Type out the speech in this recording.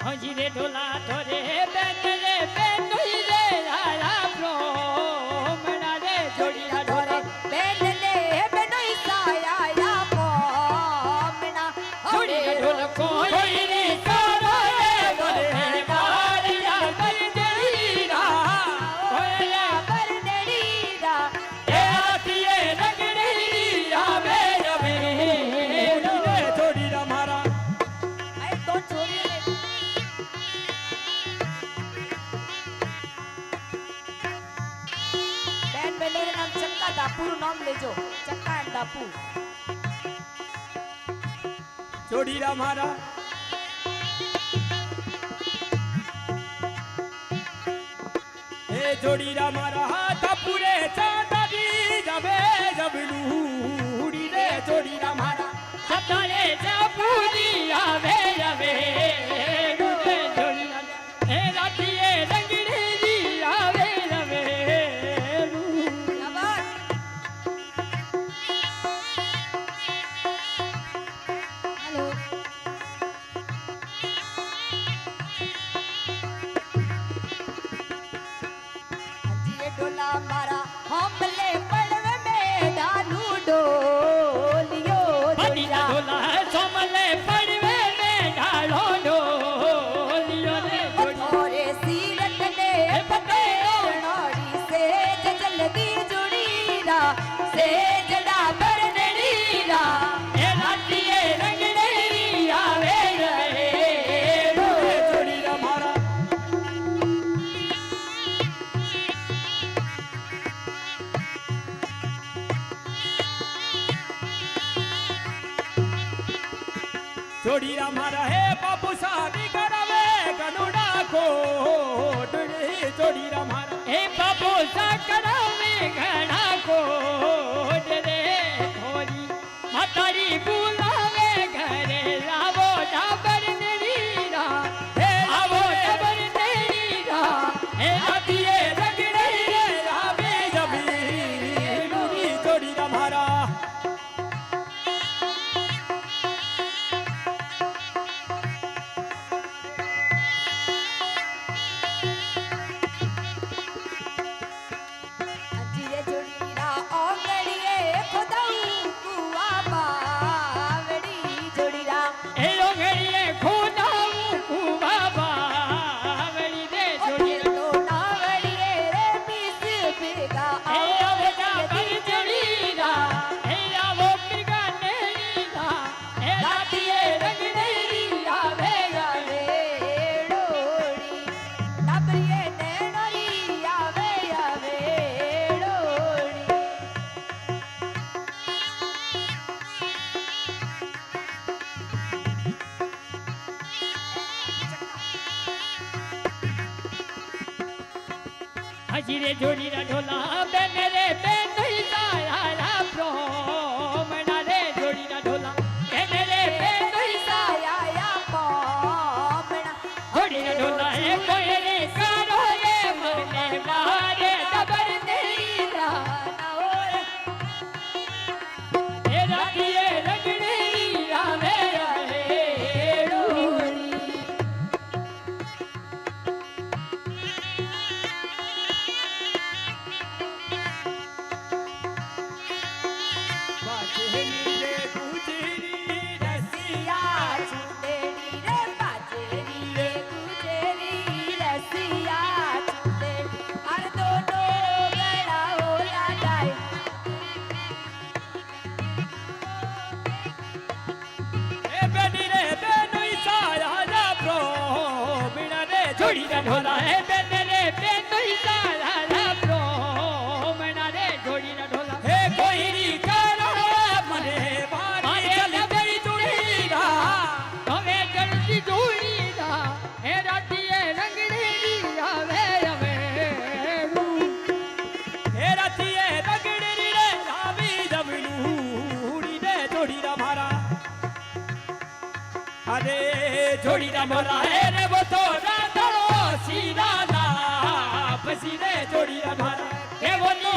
હજી રે ઢોલા ઢોરે બેન રે બેન રે આયા બ્રોમણા રે જોડીના ઢોરે બેન લે બેનોઈ સાયા પોમણા જોડીના ઢોલ કોઈ રે કરો રે બોલે મારિયા બરદેડીરા ઓયા બરદેડીરા એ રાતીએ રગડેડી આવે રવે રે જોડીના મારા આય તો છોરી લે બેન બેનોઈ નામ ચક્કા દાપુનું નામ લેજો ચક્કા એન્ડ દાપુ જોડીના મારા એ જોડીના મારા હાથ પૂરે ચાંદડી જબે જબલુડી રે જોડીના મારા સતારે ચાપુડી આવે આવે જોડીના એ રાતીએ રંગડેલી આવે આવે હેલો અંજીરે ડોલા મારા હમલે પડવે મેદાનુ ડોલિયો બનીના ઢોલા સોમલે પડવે મે ઢાળો ઢોલિયો રે ઓરે સીરત ને પકડોડી સેજ જલ્દી જુડીરા સેજડા બરનેડીરા એ રાતીએ રંગડેલી આવે રે જોડીના મારા જોડીના મારા હે બાપુ શાદી કરાવે ગનુડા કોટ રે જોડીના મારા હે બાપુ સા કરાવે ઘણા કોટ રે થોરી માતારી બોલાવે ઘરે લાવો ડાબર નેડીરા હે આવો ડાબર નેડીરા હે રાતીએ રગડે આવે જબી જોડીના મારા અંજીરે જુડીરા ઓગળીએ ખોદાઉ કુવા બાવડી જુડીરા એ ઓગળીએ ખોદાવું કુવા બાવડી રે જોડીના તો નાવડીએ રે પીસ ભેગા હે આવડા બરજડીરા હે આવો પિરગા નેડીરા હે રાતીએ રંગડેલી આવે આવે ડોળી ડાબરીએ નેણોરી આવે આવે ડોળી હજી રે જોડીના ઢોલા બેન રે બેન સાયા બ્રોમણા રે જોડીના ઢોલા બેન રે બેન સાયા પોમણા જોડીના ઢોલા હે કોઈ રે કરો રે મને મારે ડબર નેડીરા હે રાતીએ રગડેલી આવે આવે ડોળી બાજેલી રે ગુજરી રસિયા ચુંદેડી રે બાજેરી રે ગુજેરી રસિયા ચુંદેડી અર દોનો ગળા ઓલા ડાય એ બેની રે બેનુઈ સાયા બ્રોમણા રે જોડીના ઢોલા હે બેન રે બેનુઈ સાયા બ્રોમણા રે જોડીના ઢોલા હે કોઈરી કરો મને મારે જલ્દી જોડીના હવે જલ્દી જોડીના હે રાતીએ રંગડેલી આવે આવે હે રાતીએ રગડેલી રે આવી જબલુડી રે જોડીના મારા અરે જોડીના મારા હે રે બોતો રાધો સીધા ના પછી રે જોડીના મારા હે બોતો